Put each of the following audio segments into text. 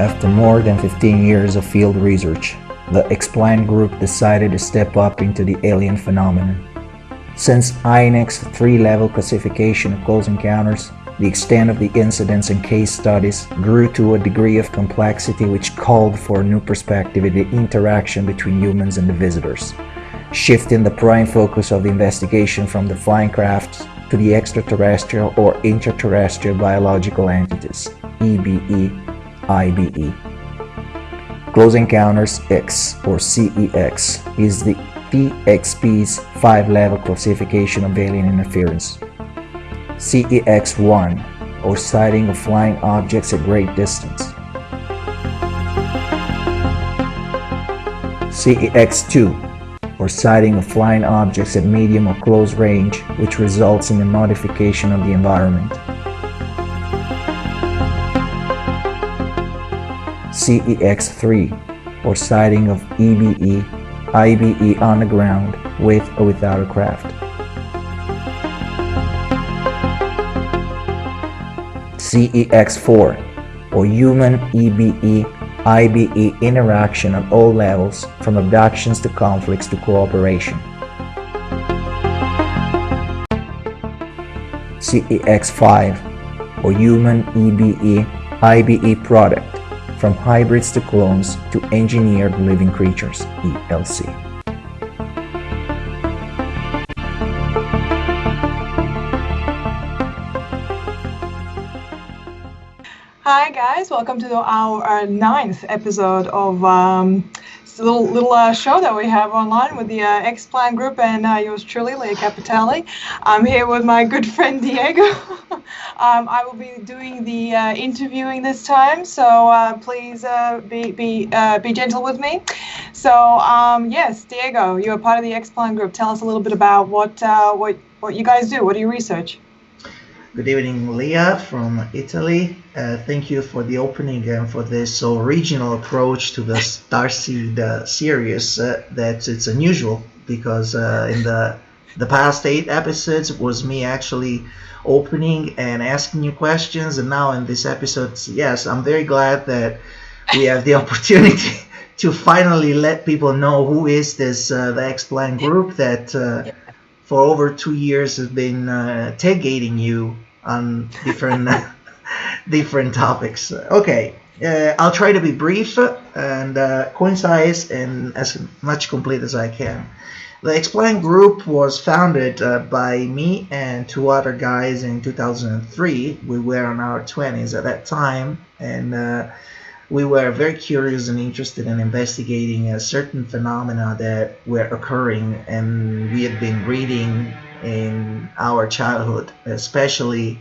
After more than 15 years of field research, the XPlan Group decided to step up into the alien phenomenon. Since INEC's three-level classification of close encounters, the extent of the incidents and case studies grew to a degree of complexity which called for a new perspective in the interaction between humans and the visitors, shifting the prime focus of the investigation from the flying crafts to the extraterrestrial or interterrestrial biological entities, EBE, IBE. Close Encounters X, or CEX, is the TXP's 5-level classification of alien interference. CEX-1, or sighting of flying objects at great distance. CEX-2, or sighting of flying objects at medium or close range, which results in a modification of the environment. CEX-3, or sighting of EBE, IBE on the ground, with or without a craft. CEX-4, or human EBE, IBE interaction at all levels, from abductions to conflicts to cooperation. CEX-5, or human EBE, IBE product, from hybrids to clones to engineered living creatures, ELC. Hi guys, welcome to our ninth episode of this little show that we have online with the XPlan Group and yours truly, Leah Capitelli. I'm here with my good friend Diego. I will be doing the interviewing this time, so please be gentle with me. So yes, Diego, you're part of the XPlan Group. Tell us a little bit about what you guys do. What do you research? Good evening, Leah from Italy. Thank you for the opening and for this original approach to the Starseed series. That it's unusual because in the past 8 episodes was me actually opening and asking you questions, and now in this episode, yes, I'm very glad that we have the opportunity to finally let people know who is this the XPlan Group that for over 2 years has been tailgating you on different topics. Okay, I'll try to be brief and concise and as much complete as I can. The XPlan Group was founded by me and 2 other guys in 2003. We were in our 20s at that time, and we were very curious and interested in investigating certain phenomena that were occurring and we had been reading in our childhood, especially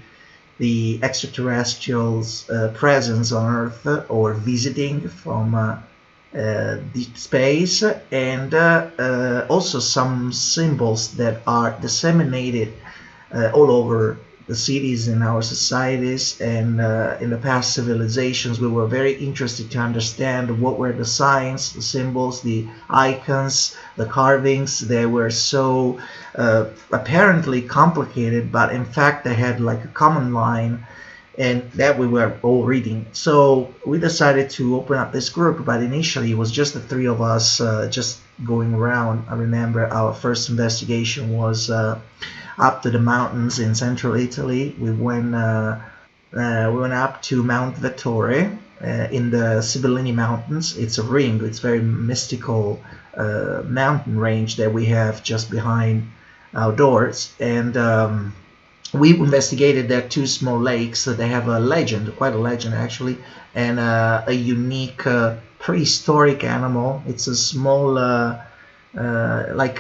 the extraterrestrials' presence on Earth or visiting from deep space, and also some symbols that are disseminated all over the cities in our societies and in the past civilizations. We were very interested to understand what were the signs, the symbols, the icons, the carvings. They were so apparently complicated, but in fact they had like a common line, and that we were all reading. So we decided to open up this group, but initially it was just the 3 of us just going around. I remember our first investigation was up to the mountains in central Italy. We went up to Mount Vettore in the Sibillini Mountains. It's a ring. It's very mystical mountain range that we have just behind our doors. And we investigated their 2 small lakes. So they have a legend, quite a legend actually, and a unique prehistoric animal. It's a small, like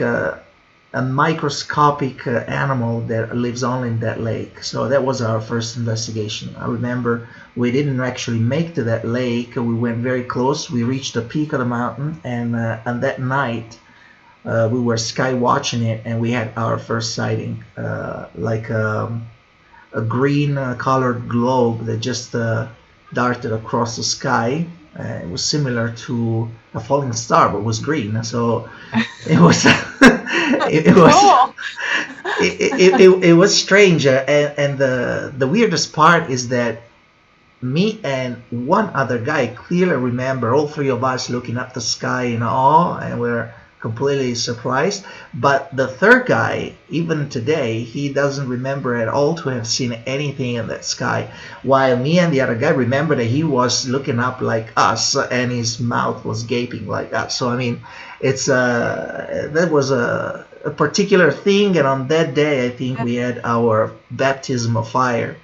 a microscopic animal that lives only in that lake. So that was our first investigation. I remember we didn't actually make to that lake. We went very close. We reached the peak of the mountain, and that night we were sky watching it, and we had our first sighting, like a green colored globe that just darted across the sky. It was similar to a falling star, but was green. So it was it was strange. And the weirdest part is that me and one other guy clearly remember all three of us looking up the sky in awe, and we're completely surprised. But the third guy, even today, he doesn't remember at all to have seen anything in that sky, while me and the other guy remember that he was looking up like us and his mouth was gaping like us. So I mean, it's that was a particular thing, and on that day I think we had our baptism of fire.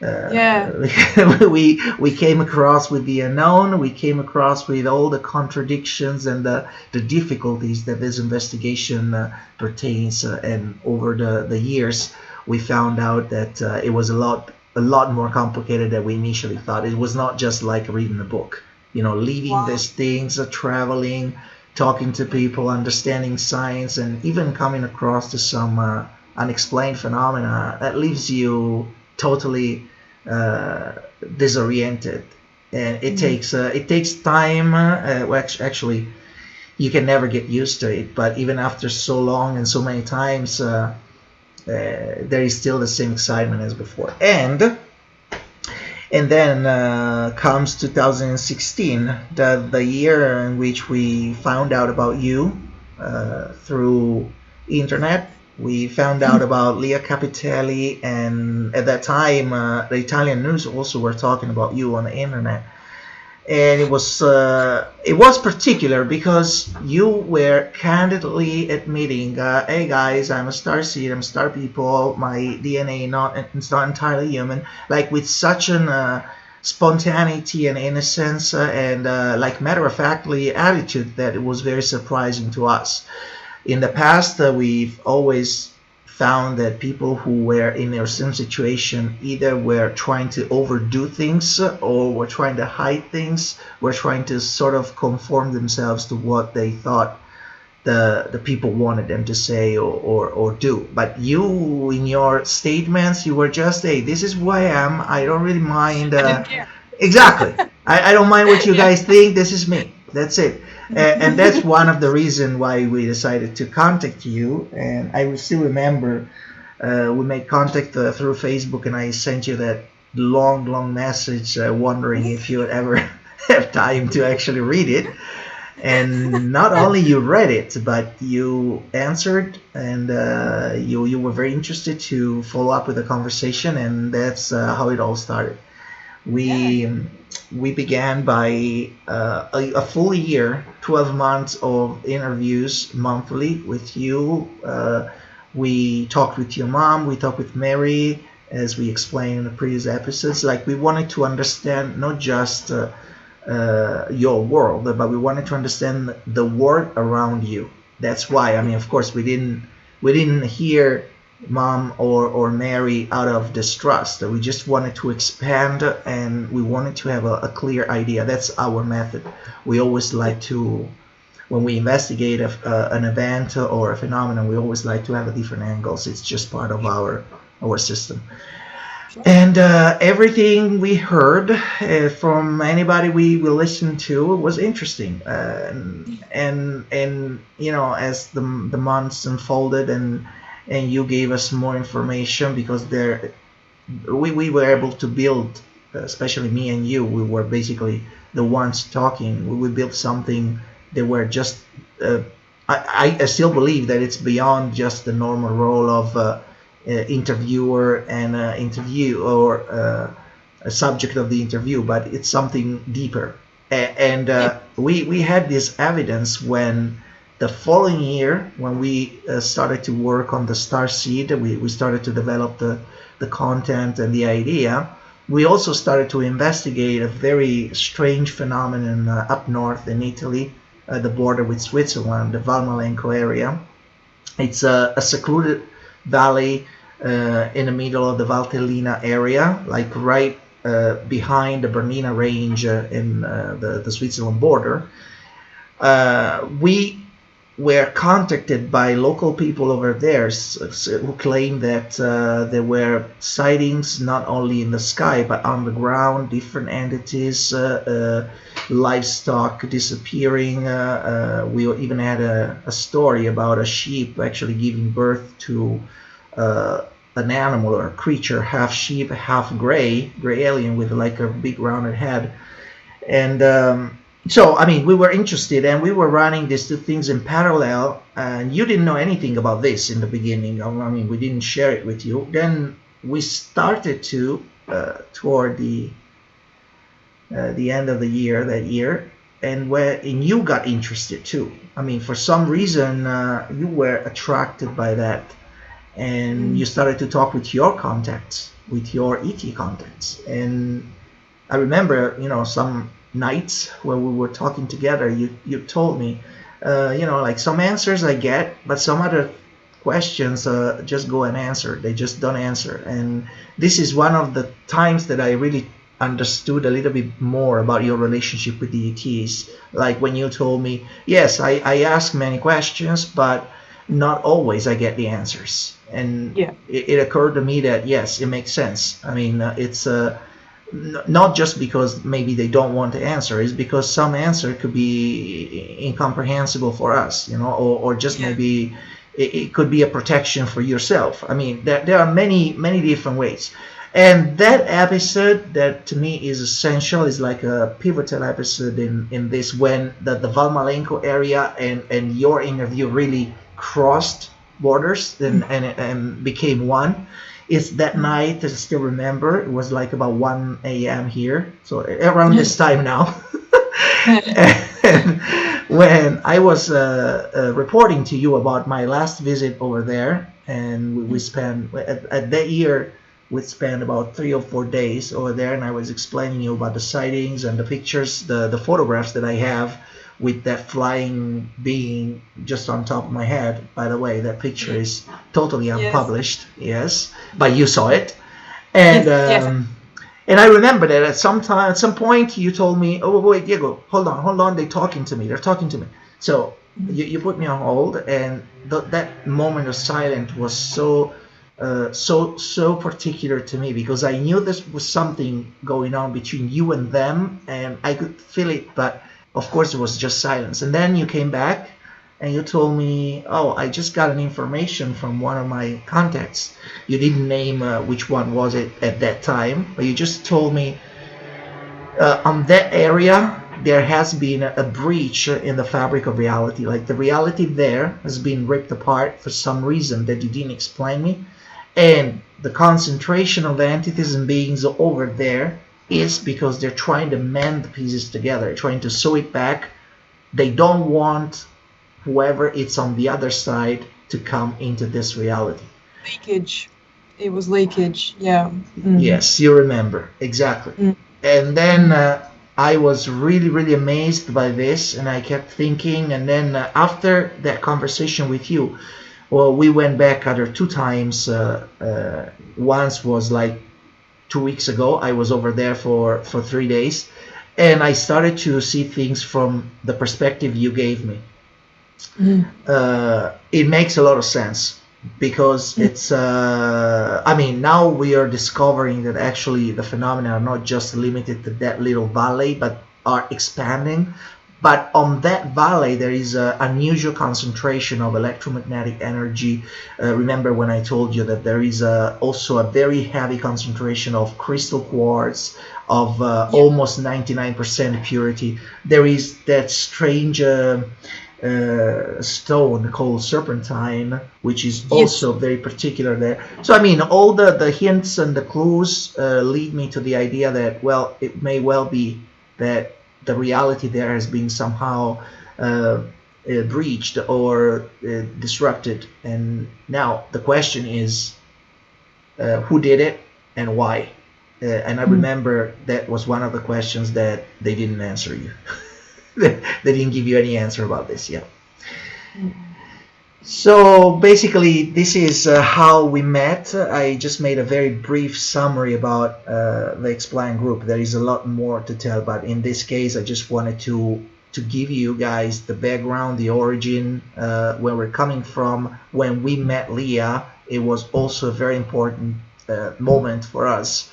We came across with the unknown. We came across with all the contradictions and the difficulties that this investigation pertains. And over the years, we found out that it was a lot more complicated than we initially thought. It was not just like reading a book. You know, leading these things, traveling, talking to people, understanding science, and even coming across to some unexplained phenomena that leaves you totally disoriented, and it takes time. Actually, you can never get used to it. But even after so long and so many times, there is still the same excitement as before. And then comes 2016, the year in which we found out about you through internet. We found out about Leah Capitelli, and at that time, the Italian news also were talking about you on the internet. And it was particular because you were candidly admitting, hey guys, I'm a Starseed, I'm a Star People, my DNA it's not entirely human, like with such an spontaneity and innocence and like matter-of-factly attitude that it was very surprising to us. In the past, we've always found that people who were in your same situation either were trying to overdo things or were trying to hide things, were trying to sort of conform themselves to what they thought the people wanted them to say or do. But you, in your statements, you were just, hey, this is who I am. I don't really mind. I didn't care. Exactly. I don't mind what you guys think. This is me. That's it. And that's one of the reasons why we decided to contact you. And I will still remember we made contact through Facebook, and I sent you that long message wondering if you would ever have time to actually read it. And not only you read it, but you answered, and you were very interested to follow up with the conversation, and that's how it all started. We began by a full year, 12 months of interviews monthly with you. We talked with your mom, we talked with Mary, as we explained in the previous episodes. Like, we wanted to understand not just your world, but we wanted to understand the world around you. That's why, I mean, of course, we didn't hear Mom or Mary out of distrust. We just wanted to expand, and we wanted to have a clear idea. That's our method. We always like to, when we investigate an event or a phenomenon, we always like to have a different angles. It's just part of our system. And everything we heard from anybody we listened to was interesting. And you know, as the months unfolded and you gave us more information, because we were able to build, especially me and you, we were basically the ones talking. We built something that were just, I still believe that it's beyond just the normal role of interviewer and interview or a subject of the interview, but it's something deeper. And we had this evidence when the following year, when we started to work on the Starseed, we started to develop the content and the idea. We also started to investigate a very strange phenomenon up north in Italy, the border with Switzerland, the Valmalenco area. It's a secluded valley in the middle of the Valtellina area, like right behind the Bernina range in the Switzerland border. We were contacted by local people over there who claimed that there were sightings not only in the sky but on the ground, different entities, livestock disappearing. We even had a story about a sheep actually giving birth to an animal or a creature, half sheep, half gray alien with like a big rounded head. And so, I mean, we were interested and we were running these two things in parallel. And you didn't know anything about this in the beginning. I mean, we didn't share it with you. Then we started to, toward the end of the year, that year, and you got interested too. I mean, for some reason, you were attracted by that. And you started to talk with your contacts, with your ET contacts. And I remember, some nights when we were talking together, you told me, like some answers I get, but some other questions just go and answer. They just don't answer. And this is one of the times that I really understood a little bit more about your relationship with the ETs. Like when you told me, yes, I ask many questions, but not always I get the answers. And it occurred to me that, yes, it makes sense. I mean, it's not just because maybe they don't want to answer, it's because some answer could be incomprehensible for us, or just maybe it could be a protection for yourself. I mean, there are many different ways. And that episode that to me is essential, is like a pivotal episode in this, when the Valmalenco area and your interview really crossed borders and became one. It's that night, I still remember, it was like about 1 a.m. here, so around this time now. And when I was reporting to you about my last visit over there, and we spent, at that year, we spent about 3 or 4 days over there, and I was explaining you about the sightings and the pictures, the photographs that I have with that flying being just on top of my head. By the way, that picture is totally unpublished, yes, but you saw it. And and I remember that at some point you told me, oh wait, Diego, hold on, they're talking to me. So you put me on hold, and that moment of silence was so particular to me, because I knew this was something going on between you and them, and I could feel it, but of course it was just silence. And then you came back and you told me, oh, I just got an information from one of my contacts. You didn't name which one was it at that time, but you just told me on that area there has been a breach in the fabric of reality. Like the reality there has been ripped apart for some reason that you didn't explain me. And the concentration of entities and beings over there is because they're trying to mend the pieces together, trying to sew it back. They don't want whoever it's on the other side to come into this reality. Leakage. It was leakage, yeah. Yes, you remember, exactly. And then I was really, really amazed by this, and I kept thinking, and then after that conversation with you, well, we went back other 2 times. Once was like 2 weeks ago. I was over there for 3 days, and I started to see things from the perspective you gave me. It makes a lot of sense, because it's I mean, now we are discovering that actually the phenomena are not just limited to that little valley, but are expanding. But on that valley there is an unusual concentration of electromagnetic energy. Remember when I told you that there is also a very heavy concentration of crystal quartz of almost 99% purity. There is that strange stone called serpentine, which is also very particular there. So I mean, all the hints and the clues lead me to the idea that, well, it may well be that the reality there has been somehow breached or disrupted. And now the question is, who did it and why? And I remember that was one of the questions that they didn't answer you. They didn't give you any answer about this yet. So basically, this is how we met. I just made a very brief summary about the XPlan Group. There is a lot more to tell, but in this case, I just wanted to give you guys the background, the origin, where we're coming from. When we met Leah, it was also a very important moment for us.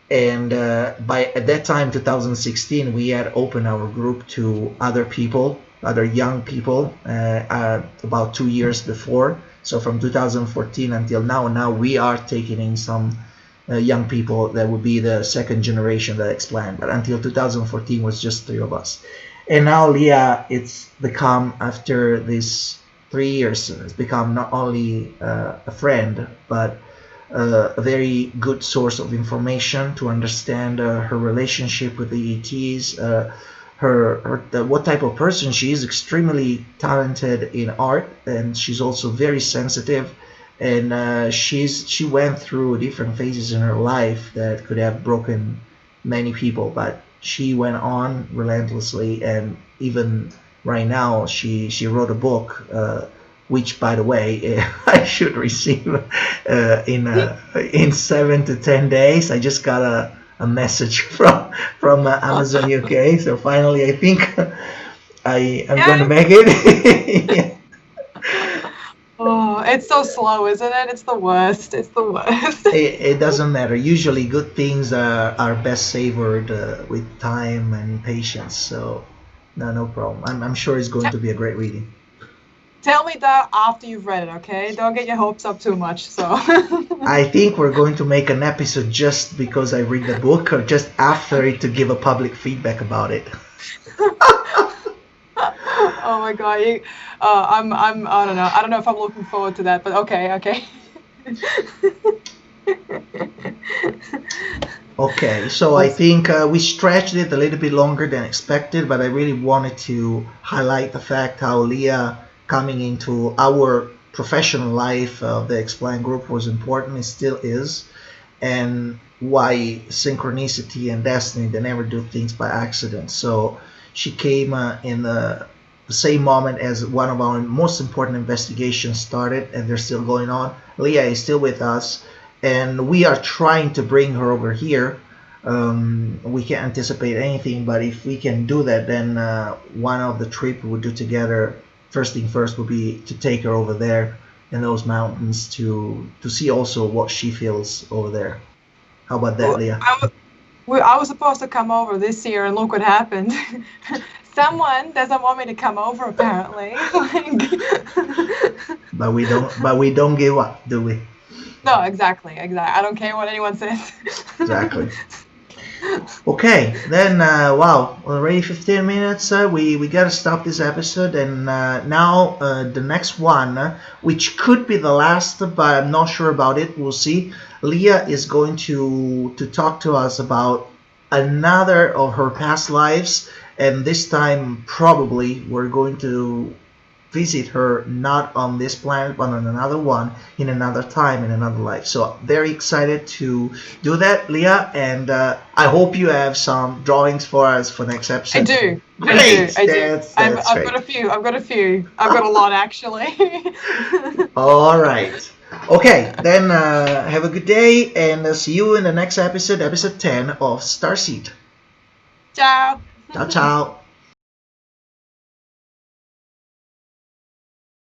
And at that time, 2016, we had opened our group to other people, other young people about 2 years before. So from 2014 until now we are taking in some young people that would be the second generation that XPlan. But until 2014 was just 3 of us. And now Leah, it's become, after these 3 years, it's become not only a friend, but a very good source of information to understand her relationship with the ETs, what type of person she is. Extremely talented in art, and she's also very sensitive. And she went through different phases in her life that could have broken many people, but she went on relentlessly. And even right now, she wrote a book, which, by the way, I should receive in 7 to 10 days. I just got a message from Amazon UK. So finally, I think I'm going to make it. Oh, it's so slow, isn't it? It's the worst. It's the worst. It doesn't matter. Usually, good things are best savored with time and patience. So, no problem. I'm sure it's going to be a great reading. Tell me that after you've read it, okay? Don't get your hopes up too much. So. I think we're going to make an episode just because I read the book, or just after it, to give a public feedback about it. Oh my god, I don't know if I'm looking forward to that, but okay. Okay, so I think we stretched it a little bit longer than expected, but I really wanted to highlight the fact how Leah coming into our professional life of the XPlan Group was important. It still is. And why synchronicity and destiny, they never do things by accident. So she came in the same moment as one of our most important investigations started, and they're still going on. Leah is still with us, and we are trying to bring her over here. We can't anticipate anything, but if we can do that, then one of the trip we'll do together, first thing first, will be to take her over there in those mountains to see also what she feels over there. How about that, Leah? I was supposed to come over this year, and look what happened. Someone doesn't want me to come over, apparently. But we don't give up, do we? No, exactly. I don't care what anyone says. Exactly. Okay, then wow, already 15 minutes. We gotta stop this episode, and now the next one, which could be the last, but I'm not sure about it. We'll see. Leah is going to talk to us about another of her past lives, and this time probably we're going to visit her not on this planet but on another one, in another time, in another life. So very excited to do that, Leah, and I hope you have some drawings for us for next episode. I do. Great. I do. I've got a few. I've got a lot, actually. All right. Okay, then have a good day, and see you in the next episode 10 of Starseed. Ciao. Ciao.